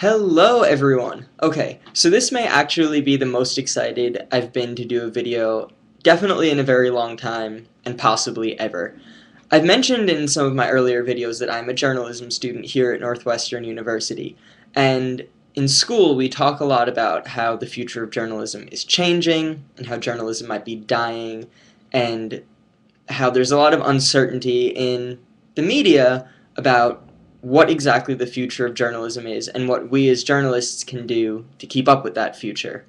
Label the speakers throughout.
Speaker 1: Hello everyone! Okay, so this may actually be the most excited I've been to do a video, definitely in a very long time, and possibly ever. I've mentioned in some of my earlier videos that I'm a journalism student here at Northwestern University, and in school we talk a lot about how the future of journalism is changing, and how journalism might be dying, and how there's a lot of uncertainty in the media about what exactly the future of journalism is and what we as journalists can do to keep up with that future.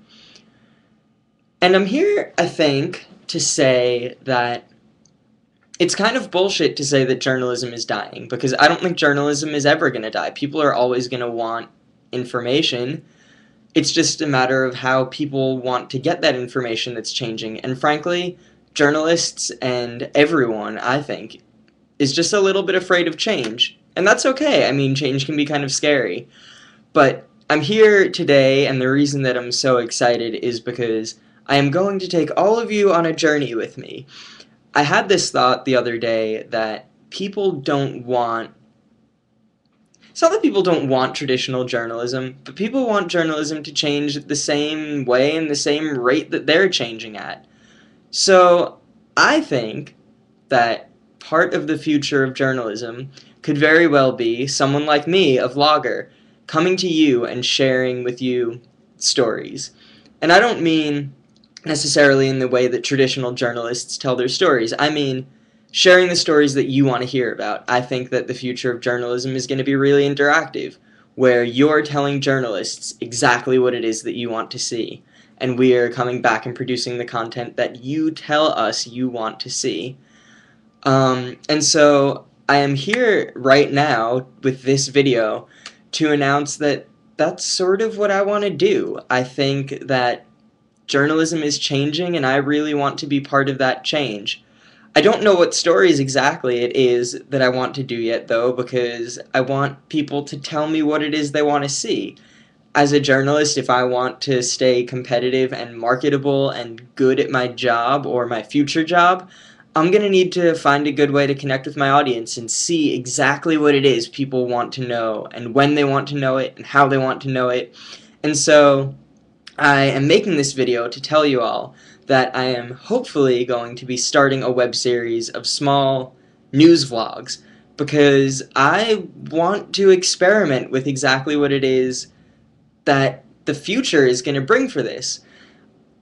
Speaker 1: And I'm here, I think, to say that it's kind of bullshit to say that journalism is dying, because I don't think journalism is ever going to die. People are always going to want information. It's just a matter of how people want to get that information that's changing. And frankly, journalists and everyone, I think, is just a little bit afraid of change. And that's okay. I mean, change can be kind of scary. But I'm here today, and the reason that I'm so excited is because I am going to take all of you on a journey with me. I had this thought the other day that people don't want... It's not that people don't want traditional journalism, but people want journalism to change the same way and the same rate that they're changing at. So I think that part of the future of journalism could very well be someone like me, a vlogger, coming to you and sharing with you stories. And I don't mean necessarily in the way that traditional journalists tell their stories. I mean sharing the stories that you want to hear about. I think that the future of journalism is going to be really interactive, where you're telling journalists exactly what it is that you want to see, and we are coming back and producing the content that you tell us you want to see. And so I am here right now with this video to announce that that's sort of what I want to do. I think that journalism is changing, and I really want to be part of that change. I don't know what stories exactly it is that I want to do yet, though, because I want people to tell me what it is they want to see. As a journalist, if I want to stay competitive and marketable and good at my job or my future job, I'm going to need to find a good way to connect with my audience and see exactly what it is people want to know and when they want to know it and how they want to know it. And so I am making this video to tell you all that I am hopefully going to be starting a web series of small news vlogs, because I want to experiment with exactly what it is that the future is going to bring for this.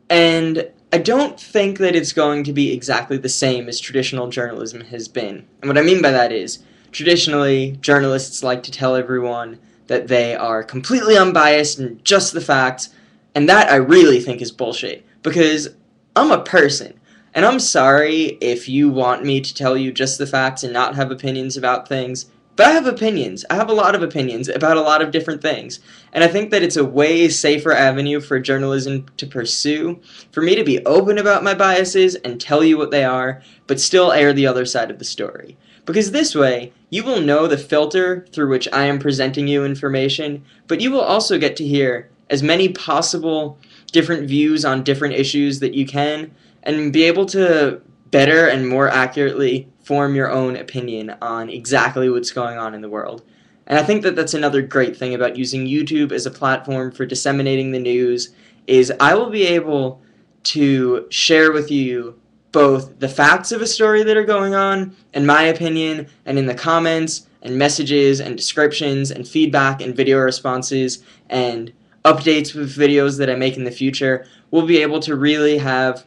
Speaker 1: And I don't think that it's going to be exactly the same as traditional journalism has been. And what I mean by that is, traditionally, journalists like to tell everyone that they are completely unbiased and just the facts, and that I really think is bullshit, because I'm a person, and I'm sorry if you want me to tell you just the facts and not have opinions about things, but I have opinions. I have a lot of opinions about a lot of different things, and I think that it's a way safer avenue for journalism to pursue, for me to be open about my biases and tell you what they are, but still air the other side of the story. Because this way, you will know the filter through which I am presenting you information, but you will also get to hear as many possible different views on different issues that you can, and be able to better and more accurately form your own opinion on exactly what's going on in the world. And I think that that's another great thing about using YouTube as a platform for disseminating the news, is I will be able to share with you both the facts of a story that are going on, and my opinion, and in the comments, and messages, and descriptions, and feedback, and video responses, and updates with videos that I make in the future, we'll be able to really have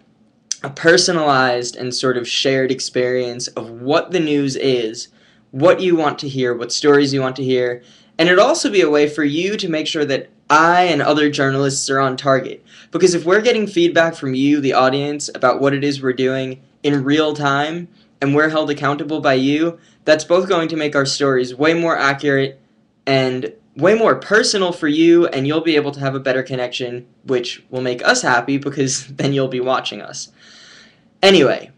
Speaker 1: a personalized and sort of shared experience of what the news is, what you want to hear, what stories you want to hear, and it'll also be a way for you to make sure that I and other journalists are on target. Because if we're getting feedback from you, the audience, about what it is we're doing in real time, and we're held accountable by you, that's both going to make our stories way more accurate and way more personal for you, and you'll be able to have a better connection, which will make us happy because then you'll be watching us. Anyway,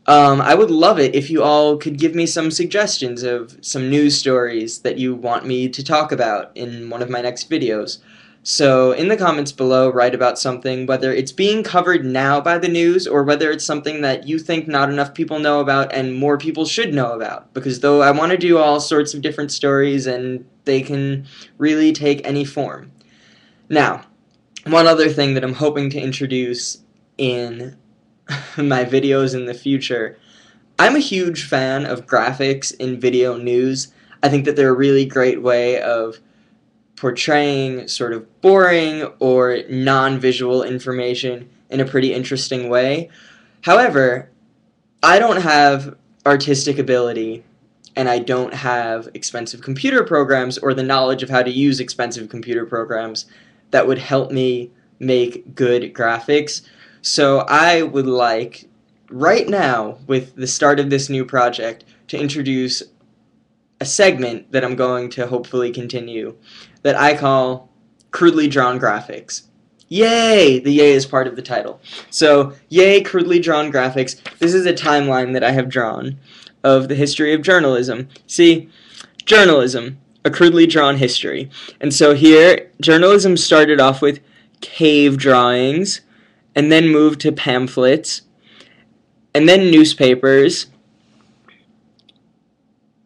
Speaker 1: I would love it if you all could give me some suggestions of some news stories that you want me to talk about in one of my next videos. So in the comments below, write about something, whether it's being covered now by the news or whether it's something that you think not enough people know about and more people should know about. Because though I want to do all sorts of different stories and they can really take any form. Now, one other thing that I'm hoping to introduce in my videos in the future, I'm a huge fan of graphics in video news. I think that they're a really great way of portraying sort of boring or non-visual information in a pretty interesting way. However, I don't have artistic ability and I don't have expensive computer programs or the knowledge of how to use expensive computer programs that would help me make good graphics. So I would like, right now, with the start of this new project, to introduce a segment that I'm going to hopefully continue that I call crudely drawn graphics. Yay! The yay is part of the title. So, yay, crudely drawn graphics. This is a timeline that I have drawn of the history of journalism. See, journalism, a crudely drawn history. And so here, journalism started off with cave drawings, and then moved to pamphlets, and then newspapers,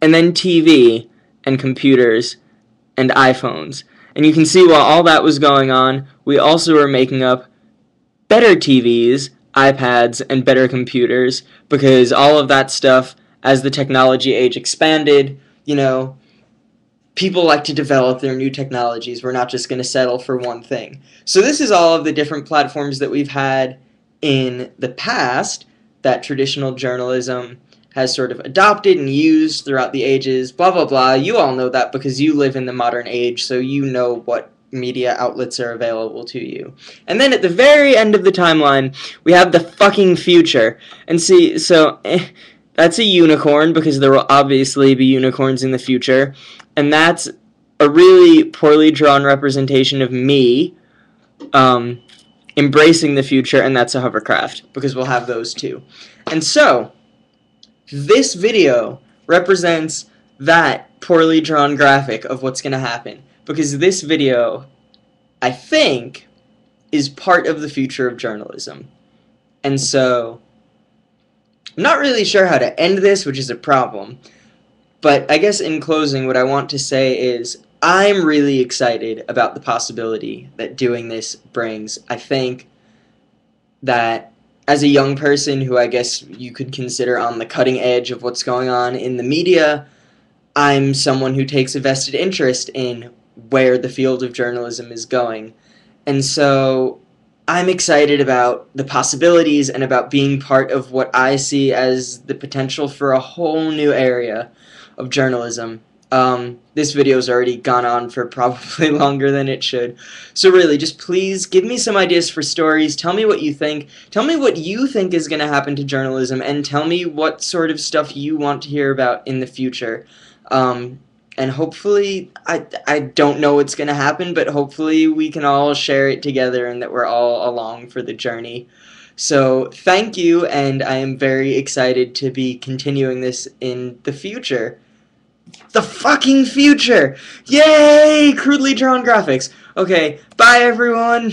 Speaker 1: and then TV, and computers, and iPhones. And you can see while all that was going on, we also were making up better TVs, iPads, and better computers, because all of that stuff, as the technology age expanded, people like to develop their new technologies. We're not just going to settle for one thing. So this is all of the different platforms that we've had in the past that traditional journalism has sort of adopted and used throughout the ages, blah, blah, blah. You all know that because you live in the modern age, so you know what media outlets are available to you. And then at the very end of the timeline, we have the fucking future. And see, so that's a unicorn because there will obviously be unicorns in the future. And that's a really poorly drawn representation of me embracing the future, and that's a hovercraft because we'll have those too. And so, this video represents that poorly drawn graphic of what's going to happen, because this video, I think, is part of the future of journalism. And so, I'm not really sure how to end this, which is a problem, but I guess in closing, what I want to say is I'm really excited about the possibility that doing this brings. I think that as a young person who I guess you could consider on the cutting edge of what's going on in the media, I'm someone who takes a vested interest in where the field of journalism is going. And so I'm excited about the possibilities and about being part of what I see as the potential for a whole new area of journalism. This video's already gone on for probably longer than it should. So really, just please give me some ideas for stories. Tell me what you think. Tell me what you think is going to happen to journalism, and tell me what sort of stuff you want to hear about in the future. And hopefully, I don't know what's going to happen, but hopefully we can all share it together and that we're all along for the journey. So thank you, and I am very excited to be continuing this in the future. The fucking future! Yay! Crudely drawn graphics. Okay, bye everyone!